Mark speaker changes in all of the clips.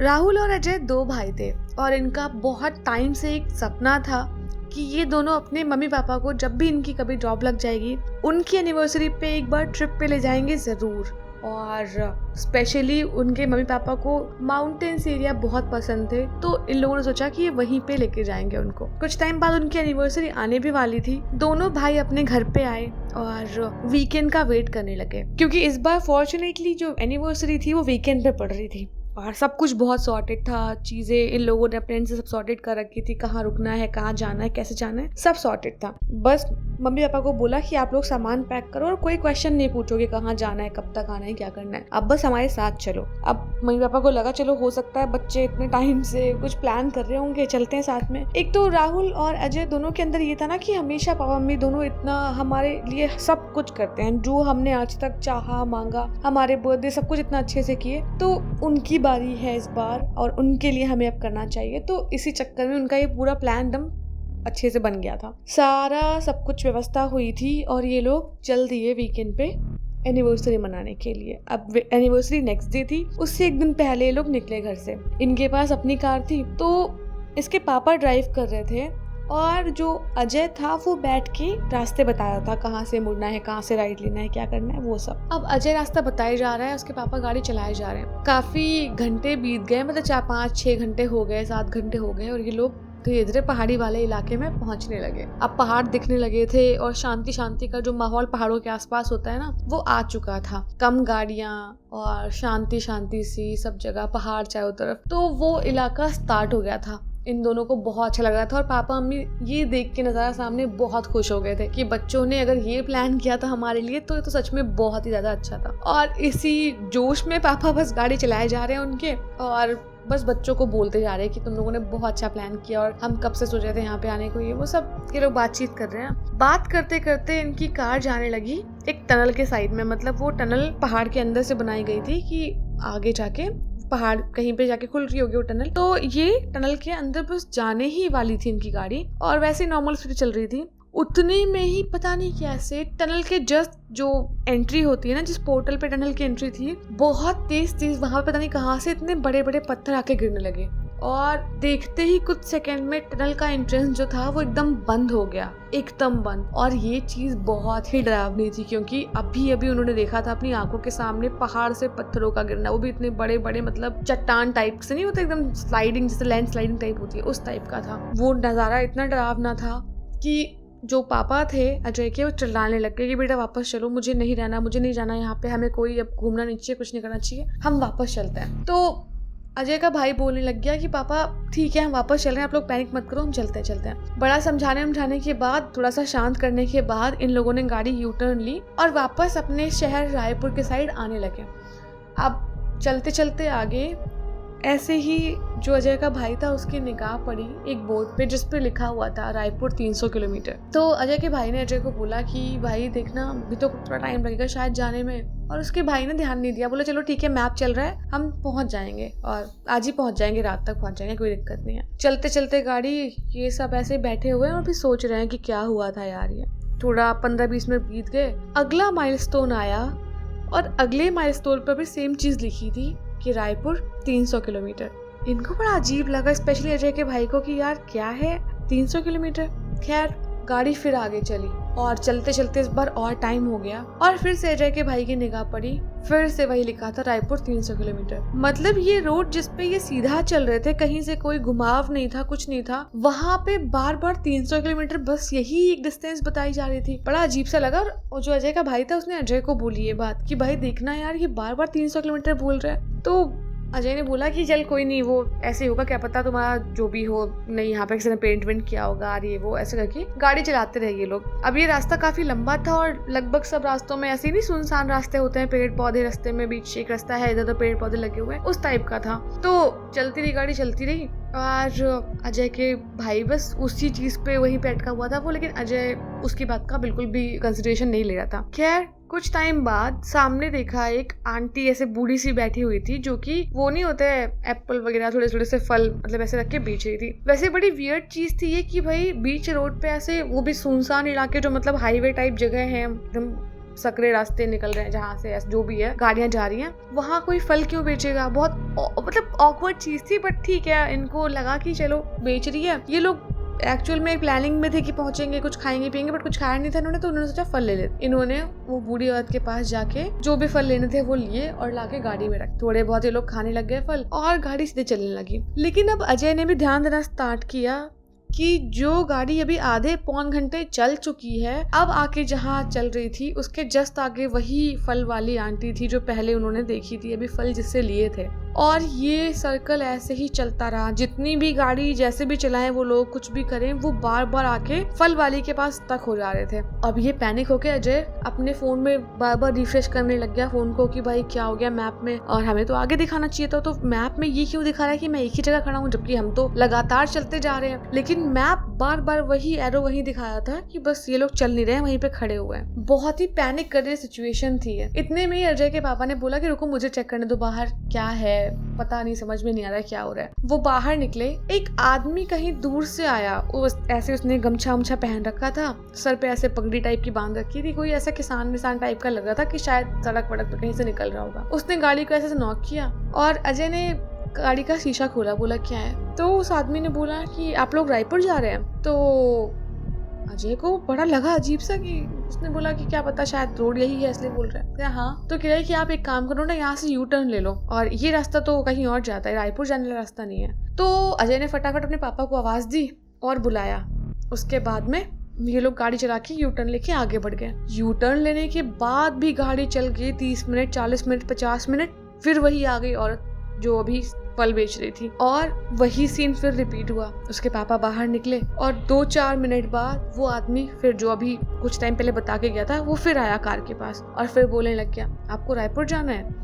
Speaker 1: राहुल और अजय दो भाई थे और इनका बहुत टाइम से एक सपना था कि ये दोनों अपने मम्मी पापा को जब भी इनकी कभी जॉब लग जाएगी उनकी एनिवर्सरी पे एक बार ट्रिप पे ले जाएंगे ज़रूर। और स्पेशली उनके मम्मी पापा को माउंटेन्स एरिया बहुत पसंद थे, तो इन लोगों ने सोचा कि ये वहीं पे लेके जाएंगे उनको। कुछ टाइम बाद उनकी एनिवर्सरी आने भी वाली थी। दोनों भाई अपने घर पे आए और वीकेंड का वेट करने लगे, क्योंकि इस बार फॉर्चुनेटली जो एनिवर्सरी थी वो वीकेंड पे पड़ रही थी और सब कुछ बहुत सॉर्टेड था। चीज़ें इन लोगों ने अपने एंड से सब सॉर्टेड कर रखी थी, कहाँ रुकना है, कहाँ जाना है, कैसे जाना है, सब सॉर्टेड था। बस मम्मी पापा को बोला कि आप लोग सामान पैक करो और कोई क्वेश्चन नहीं पूछोगे कहाँ जाना है, कब तक आना है, क्या करना है, अब बस हमारे साथ चलो। अब मम्मी पापा को लगा चलो हो सकता है बच्चे इतने टाइम से कुछ प्लान कर रहे होंगे, चलते हैं साथ में। एक तो राहुल और अजय दोनों के अंदर ये था ना कि हमेशा पापा मम्मी दोनों इतना हमारे लिए सब कुछ करते हैं, जो हमने आज तक चाहा मांगा, हमारे बर्थडे सब कुछ इतना अच्छे से किए, तो उनकी बारी है इस बार और उनके लिए हमें अब करना चाहिए। तो इसी चक्कर में उनका ये पूरा प्लान एकदम अच्छे से बन गया था। सारा सब कुछ व्यवस्था हुई थी और ये लोग चल दिए वीकेंड पे एनिवर्सरी मनाने के लिए। अब एनिवर्सरी नेक्स्ट डे थी, उससे एक दिन पहले ये लोग निकले घर से। इनके पास अपनी कार थी, तो इसके पापा ड्राइव कर रहे थे और जो अजय था वो बैठ के रास्ते बता रहा था, कहाँ से मुड़ना है, कहाँ से राइट लेना है, क्या करना है, वो सब। अब अजय रास्ता बताए जा रहा है, उसके पापा गाड़ी चलाए जा रहे हैं। काफी घंटे बीत गए, मतलब 4, 5, 6 घंटे हो गए, 7 घंटे हो गए और ये लोग धीरे धीरे पहाड़ी वाले इलाके में पहुंचने लगे। अब पहाड़ दिखने लगे थे और शांति शांति का जो माहौल पहाड़ों के आसपास होता है ना, वो आ चुका था। कम गाड़ियां और शांति शांति सी सब जगह, पहाड़ चारों तरफ, तो वो इलाका स्टार्ट हो गया था। इन दोनों को बहुत अच्छा लग रहा था और पापा मम्मी ये देख के नज़ारा सामने बहुत खुश हो गए थे कि बच्चों ने अगर ये प्लान किया था हमारे लिए तो ये तो सच में बहुत ही ज़्यादा अच्छा था। और इसी जोश में पापा बस गाड़ी चलाए जा रहे हैं उनके और बस बच्चों को बोलते जा रहे हैं कि तुम लोगों ने बहुत अच्छा प्लान किया और हम कब से सोच रहे थे यहाँ पे आने को, ये वो सब ये लोग बातचीत कर रहे हैं। बात करते करते इनकी कार जाने लगी एक टनल के साइड में, मतलब वो टनल पहाड़ के अंदर से बनाई गई थी कि आगे जाके पहाड़ कहीं पे जाके खुल रही होगी वो टनल। तो ये टनल के अंदर बस जाने ही वाली थी इनकी गाड़ी और वैसे नॉर्मल स्पीड चल रही थी। उतने में ही पता नहीं कैसे टनल के जस्ट जो एंट्री होती है ना, जिस पोर्टल पे टनल की एंट्री थी, बहुत तेज वहां पता नहीं कहाँ से इतने बड़े बड़े पत्थर आके गिरने लगे और देखते ही कुछ सेकंड में टनल का एंट्रेंस जो था वो एकदम बंद हो गया, एकदम बंद। और ये चीज बहुत ही डरावनी थी क्योंकि अभी अभी उन्होंने देखा था अपनी आंखों के सामने पहाड़ से पत्थरों का गिरना, वो भी इतने बड़े बड़े, मतलब चट्टान टाइप से नहीं होता, एकदम स्लाइडिंग जैसे लैंड स्लाइडिंग टाइप होती है उस टाइप का था। वो नजारा इतना डरावना था कि जो पापा थे अजय के, वो चिल्लाने लग गए कि बेटा वापस चलो, मुझे नहीं रहना, मुझे नहीं जाना यहाँ पे, हमें कोई अब घूमना नहीं चाहिए, कुछ नहीं करना चाहिए, हम वापस चलते हैं। तो अजय का भाई बोलने लग गया कि पापा ठीक है हम वापस चल रहे हैं, आप लोग पैनिक मत करो, हम चलते हैं। बड़ा समझाने के बाद, थोड़ा सा शांत करने के बाद इन लोगों ने गाड़ी यू टर्न ली और वापस अपने शहर रायपुर के साइड आने लगे। अब चलते चलते आगे ऐसे ही जो अजय का भाई था उसकी निगाह पड़ी एक बोर्ड पे जिस पे लिखा हुआ था रायपुर 300 किलोमीटर। तो अजय के भाई ने अजय को बोला कि भाई देखना अभी तो थोड़ा टाइम लगेगा शायद जाने में, और उसके भाई ने ध्यान नहीं दिया, बोला चलो ठीक है मैप चल रहा है, हम पहुंच जाएंगे और आज ही पहुंच जाएंगे, रात तक पहुंच जाएंगे, कोई दिक्कत नहीं है। चलते चलते गाड़ी ये सब ऐसे बैठे हुए हैं और भी सोच रहे हैं कि क्या हुआ था यार। ये थोड़ा 15-20 मिनट बीत गए, अगला माइलस्टोन आया और अगले माइलस्टोन पर भी सेम चीज लिखी थी कि रायपुर 300 किलोमीटर। इनको बड़ा अजीब लगा, स्पेशली अजय के भाई को, कि यार क्या है 300 किलोमीटर। खैर गाड़ी फिर आगे चली और चलते चलते इस बार और टाइम हो गया और फिर से अजय के भाई की निगाह पड़ी, फिर से वही लिखा था रायपुर 300 किलोमीटर। मतलब ये रोड जिसपे ये सीधा चल रहे थे, कहीं से कोई घुमाव नहीं था, कुछ नहीं था, वहां पे बार बार 300 किलोमीटर बस यही एक डिस्टेंस बताई जा रही थी। बड़ा अजीब सा लगा और जो अजय का भाई था उसने अजय को बोली ये बात कि भाई देखना यार ये बार बार 300 किलोमीटर बोल रहा है। तो अजय ने बोला कि चल कोई नहीं, वो ऐसे होगा, क्या पता तुम्हारा जो भी हो, नहीं यहाँ पे किसी ने पेंट वेंट किया होगा, ये वो ऐसे करके गाड़ी चलाते रहे ये लोग। अब ये रास्ता काफी लंबा था और लगभग सब रास्तों में ऐसे नहीं सुनसान रास्ते होते हैं, पेड़ पौधे रास्ते में, बीच एक रास्ता है, इधर पेड़ पौधे लगे हुए हैं, उस टाइप का था। तो चलती रही गाड़ी, चलती रही और अजय के भाई बस उसी चीज पे वहीं पे अटका हुआ था वो, लेकिन अजय उसकी बात का बिल्कुल भी कंसिडरेशन नहीं ले रहा था। खैर कुछ टाइम बाद सामने देखा एक आंटी ऐसे बूढ़ी सी बैठी हुई थी, जो कि वो नहीं होते एप्पल वगैरह थोड़े थोड़े से फल मतलब ऐसे रख के बेच रही थी। वैसे बड़ी वियर्ड चीज थी ये कि भाई बीच रोड पे ऐसे, वो भी सुनसान इलाके जो मतलब हाईवे टाइप जगह है, एकदम सकरे रास्ते निकल रहे हैं जहाँ से जो भी है गाड़ियां जा रही हैं, वहाँ कोई फल क्यों बेचेगा। बहुत मतलब ऑकवर्ड चीज थी, बट ठीक है, इनको लगा कि चलो बेच रही है। ये लोग एक्चुअल में प्लानिंग में थे कि पहुंचेंगे, कुछ खाएंगे पियेंगे, बट कुछ खाया नहीं था इन्होंने, तो उन्होंने सोचा फल ले लेते। इन्होंने वो बूढ़ी औरत के पास जाके जो भी फल लेने थे वो लिए और लाके गाड़ी में रख। थोड़े बहुत ये लोग खाने लग गए फल और गाड़ी सीधे चलने लगी। लेकिन अब अजय ने भी ध्यान देना स्टार्ट किया कि जो गाड़ी अभी आधे पौन घंटे चल चुकी है, अब आके जहाँ चल रही थी उसके जस्ट आगे वही फल वाली आंटी थी जो पहले उन्होंने देखी थी, अभी फल जिससे लिए थे। और ये सर्कल ऐसे ही चलता रहा। जितनी भी गाड़ी जैसे भी चलाएं वो लोग, कुछ भी करें, वो बार बार आके फल वाली के पास तक हो जा रहे थे। अब ये पैनिक होके अजय अपने फोन में बार बार रिफ्रेश करने लग गया फोन को कि भाई क्या हो गया मैप में, और हमें तो आगे दिखाना चाहिए था, तो मैप में ये क्यों दिखा रहा है कि मैं एक ही जगह खड़ा हूँ, जबकि हम तो लगातार चलते जा रहे हैं। लेकिन मैप बार बार वही एरो वही दिखाया था कि बस ये लोग चल नहीं रहे हैं, वहीं पे खड़े हुए हैं। बहुत ही पैनिक कर रही सिचुएशन थी। इतने में ही अजय के पापा ने बोला कि रुको मुझे चेक करने दो बाहर क्या है, पता नहीं, समझ में नहीं आ रहा है क्या हो रहा है। वो बाहर निकले, एक आदमी कहीं दूर से आया, ऐसे उसने गमछा उमछा पहन रखा था, सर पे ऐसे पगड़ी टाइप की बांध रखी थी, कोई ऐसा किसान टाइप का लग रहा था कि शायद सड़क वड़क पे कहीं से निकल रहा होगा। उसने गाड़ी को ऐसे नॉक किया और अजय ने गाड़ी का शीशा खोला, बोला क्या है। तो उस आदमी ने बोला कि आप लोग रायपुर जा रहे हैं। तो अजय को बड़ा लगा अजीब सा, कि उसने बोला कि क्या पता शायद रोड यही है इसलिए बोल रहे हैं। हाँ, तो कह रहा है कि आप एक काम करो ना, यहाँ से यू टर्न ले लो, और ये रास्ता तो कहीं और जाता है, रायपुर जाने वाला रास्ता नहीं है। तो अजय ने फटाफट अपने पापा को आवाज दी और बुलाया। उसके बाद में ये लोग गाड़ी चला के यू टर्न लेके आगे बढ़ गए। यू टर्न लेने के बाद भी गाड़ी चल गई 30 मिनट, 40 मिनट, 50 मिनट, फिर वही आ गई औरत जो अभी फल बेच रही थी, और वही सीन फिर रिपीट हुआ। उसके पापा बाहर निकले और 2-4 मिनट बाद वो आदमी फिर जो अभी कुछ टाइम पहले बता के गया था वो फिर आया कार के पास और फिर बोलने लग गया आपको रायपुर जाना है।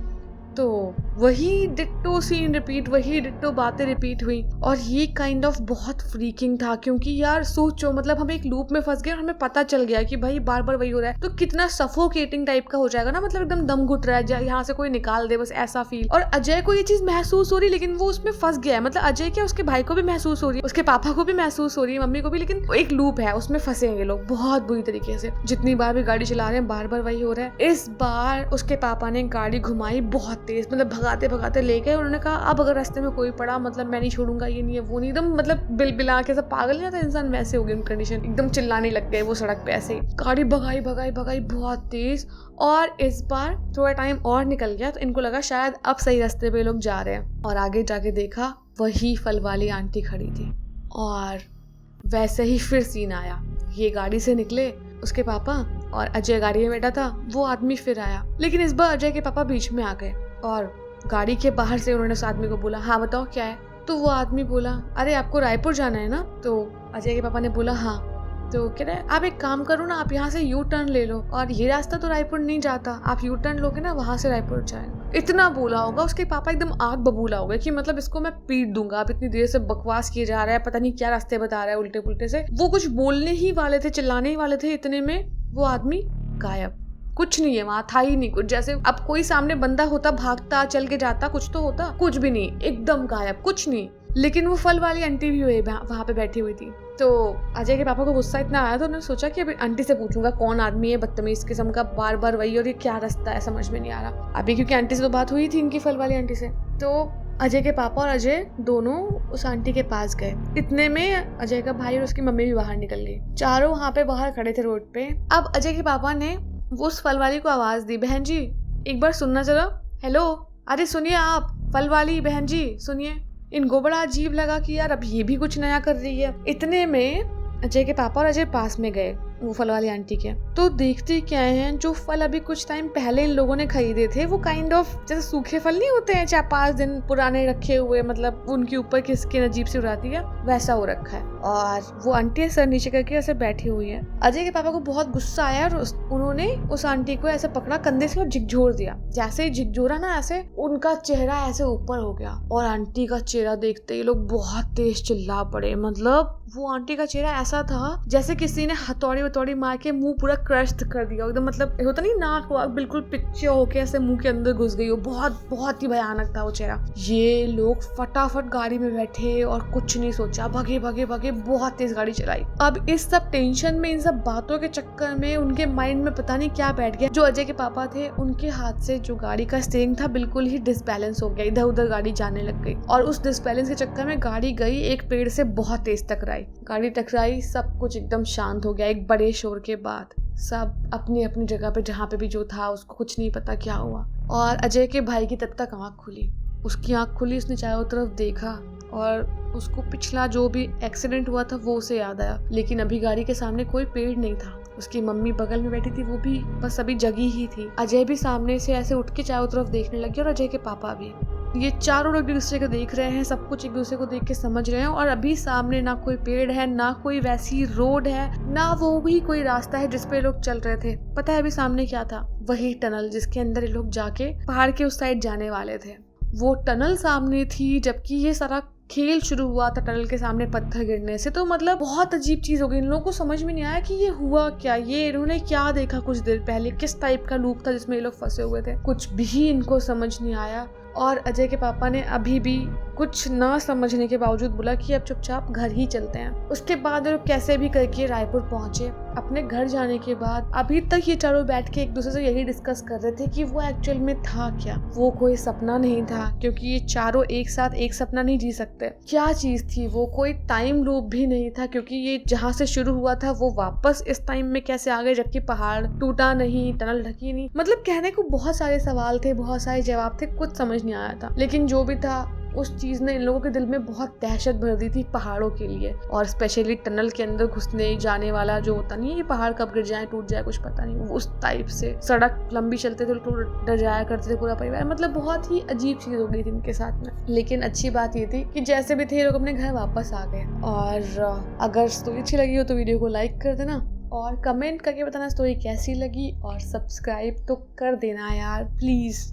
Speaker 1: तो वही डिट्टो सीन रिपीट, वही डिट्टो बातें रिपीट हुई। और ये काइंड ऑफ बहुत फ्रीकिंग था, क्योंकि यार सोचो, मतलब हम एक लूप में फंस गए और हमें पता चल गया कि भाई बार बार वही हो रहा है, तो कितना सफोकेटिंग टाइप का हो जाएगा ना, मतलब एकदम दम घुट रहा है, यहाँ से कोई निकाल दे, बस ऐसा फील। और अजय को ये चीज महसूस हो रही, लेकिन वो उसमें फंस गया है। मतलब अजय क्या, उसके भाई को भी महसूस हो रही है, उसके पापा को भी महसूस हो रही है, मम्मी को भी, लेकिन एक लूप है, उसमें फंसे हैं ये लोग बहुत बुरी तरीके से। जितनी बार भी गाड़ी चला रहे हैं बार बार वही हो रहा है। इस बार उसके पापा ने गाड़ी घुमाई बहुत तेज, मतलब भगाते भगाते ले गए। उन्होंने कहा अब अगर रास्ते में कोई पड़ा, मतलब मैं नहीं छोड़ूंगा, ये नहीं है वो नहीं, एकदम मतलब बिलबिला के सब पागल नहीं था इंसान, वैसे हो गई कंडीशन, एकदम चिल्लाने लग गए वो सड़क पे। ऐसे ही गाड़ी भगाई भगाई भगाई बहुत तेज। और इस बार थोड़ा टाइम और निकल गया तो इनको लगा शायद अब सही रास्ते पे लोग जा रहे हैं, और आगे जाके देखा वही फल वाली आंटी खड़ी थी। और वैसे ही फिर सीन आया, ये गाड़ी से निकले उसके पापा और अजय गाड़ी में बैठा था, वो आदमी फिर आया, लेकिन इस बार अजय के पापा बीच में आ गए और गाड़ी के बाहर से उन्होंने उस आदमी को बोला हाँ बताओ क्या है। तो वो आदमी बोला अरे आपको रायपुर जाना है ना। तो अजय के पापा ने बोला हाँ। तो कह रहे आप एक काम करो ना, आप यहाँ से यू टर्न ले लो, और ये रास्ता तो रायपुर नहीं जाता, आप यू टर्न लोगे ना वहां से रायपुर जाएगा। इतना बोला होगा उसके पापा एकदम आग बबूला हो गए कि मतलब इसको मैं पीट दूंगा, अब इतनी देर से बकवास किए जा रहा है, पता नहीं क्या रास्ते बता रहा है उल्टे पुल्टे से। वो कुछ बोलने ही वाले थे, चिल्लाने ही वाले थे, इतने में वो आदमी गायब। कुछ नहीं है वहां, था ही नहीं कुछ। जैसे अब कोई सामने बंदा होता, भागता चल के जाता, कुछ तो होता, कुछ भी नहीं, एकदम गायब, कुछ नहीं। लेकिन वो फल वाली आंटी भी हुई वहां पे बैठी हुई थी। तो अजय के पापा को गुस्सा इतना आया तो उन्होंने सोचा कि अभी आंटी से पूछूंगा कौन आदमी है बदतमीज किस्म का, बार बार वही, और ये क्या रास्ता है समझ में नहीं आ रहा अभी, क्योंकि आंटी से तो बात हुई थी इनकी, फल वाली आंटी से। तो अजय के पापा और अजय दोनों उस आंटी के पास गए। इतने में अजय का भाई और उसकी मम्मी भी बाहर निकल गई। चारों वहां पे बाहर खड़े थे रोड पे। अब अजय के पापा ने वो उस फल वाली को आवाज दी, बहन जी एक बार सुनना जरा, हेलो, अरे सुनिए आप, फल वाली बहन जी सुनिए। इनको बड़ा अजीब लगा कि यार अब ये भी कुछ नया कर रही है। इतने में अजय के पापा और अजय पास में गए वो फल वाली आंटी के। तो देखते क्या है, जो फल अभी कुछ टाइम पहले इन लोगों ने खरीदे थे वो काइंड ऑफ जैसे सूखे फल नहीं होते हैं 4-5 दिन पुराने रखे हुए, मतलब उनके ऊपर की स्किन अजीब सी उड़ाती है, वैसा हो रखा है। और वो आंटी सर नीचे करके ऐसे बैठी हुई है। अजय के पापा को बहुत गुस्सा आया और उन्होंने उस आंटी को ऐसे पकड़ा कंधे से और झिकझोर दिया। जैसे ही झिकझोरा ना, ऐसे उनका चेहरा ऐसे ऊपर हो गया और आंटी का चेहरा देखते ही लोग बहुत तेज चिल्ला पड़े, मतलब वो आंटी का चेहरा ऐसा था जैसे किसी ने हथौड़ी मार के मुंह पूरा क्रश कर दिया एकदम, मतलब होता नहीं नाक वाक बिल्कुल पिच्चे होके ऐसे मुंह के अंदर घुस गई हो। बहुत ही भयानक था वो चेहरा। ये लोग फटाफट गाड़ी में बैठे और कुछ नहीं सोचा, भागे बहुत तेज गाड़ी चलाई। अब इस सब टेंशन में, इन सब बातों के चक्कर में उनके माइंड में पता नहीं क्या बैठ गया। जो अजय के पापा थे उनके हाथ से जो गाड़ी का स्टीयरिंग था बिल्कुल ही डिसबैलेंस हो गया, इधर उधर गाड़ी जाने लग गई और उस डिसबैलेंस के चक्कर में गाड़ी गई एक पेड़ से बहुत तेज टकराई। गाड़ी टकराई, सब कुछ एकदम शांत हो गया। एक बड़े शोर के बाद सब अपनी अपनी जगह पे, जहाँ पे भी जो था उसको कुछ नहीं पता क्या हुआ। और अजय के भाई की तब तक आँख खुली, उसकी आँख खुली, उसने चारों तरफ देखा और उसको पिछला जो भी एक्सीडेंट हुआ था वो उसे याद आया। लेकिन अभी गाड़ी के सामने कोई पेड़ नहीं था। उसकी मम्मी बगल में बैठी थी, वो भी बस अभी जगी ही थी। अजय भी सामने से ऐसे उठ के चारों तरफ देखने लगे और अजय के पापा भी। ये चारों लोग एक दूसरे को देख रहे हैं, सब कुछ एक दूसरे को देख के समझ रहे हैं। और अभी सामने ना कोई पेड़ है, ना कोई वैसी रोड है, ना वो भी कोई रास्ता है जिसपे लोग चल रहे थे। पता है अभी सामने क्या था? वही टनल जिसके अंदर ये लोग जाके पहाड़ के उस साइड जाने वाले थे। वो टनल सामने थी, जबकि ये सारा खेल शुरू हुआ था टनल के सामने पत्थर गिरने से। तो मतलब बहुत अजीब चीज हो गई। इन लोगों को समझ में नहीं आया कि ये हुआ क्या, ये इन्होंने क्या देखा कुछ देर पहले, किस टाइप का लूप था जिसमें ये लोग फंसे हुए थे, कुछ भी इनको समझ नहीं आया। और अजय के पापा ने अभी भी कुछ ना समझने के बावजूद बोला कि अब चुपचाप घर ही चलते हैं। उसके बाद लोग कैसे भी करके रायपुर पहुंचे। अपने घर जाने के बाद अभी तक ये चारों बैठ के एक दूसरे से यही डिस्कस कर रहे थे कि वो एक्चुअल में था क्या। वो कोई सपना नहीं था, क्योंकि ये चारों एक साथ एक सपना नहीं जी सकते। क्या चीज थी वो? कोई टाइम लूप भी नहीं था, क्योंकि ये जहाँ से शुरू हुआ था वो वापस इस टाइम में कैसे आ गए, जबकि पहाड़ टूटा नहीं, टनल ढकी नहीं। मतलब कहने को बहुत सारे सवाल थे, बहुत सारे जवाब थे, कुछ समझ नहीं आया था। लेकिन जो भी था उस चीज ने इन लोगों के दिल में बहुत दहशत भर दी थी पहाड़ों के लिए। और स्पेशली टनल के अंदर घुसने जाने वाला जो होता नहीं है, ये पहाड़ कब गिर जाए टूट जाए कुछ पता नहीं, उस टाइप से। सड़क लंबी चलते थे तो डर जाया करते थे पूरा परिवार। मतलब बहुत ही अजीब चीज हो गई थी इनके साथ में। लेकिन अच्छी बात ये थी कि जैसे भी थे ये लोग अपने घर वापस आ गए। और अगर स्टोरी अच्छी लगी हो तो वीडियो को लाइक कर देना और कमेंट करके बताना स्टोरी कैसी लगी, और सब्सक्राइब तो कर देना यार प्लीज।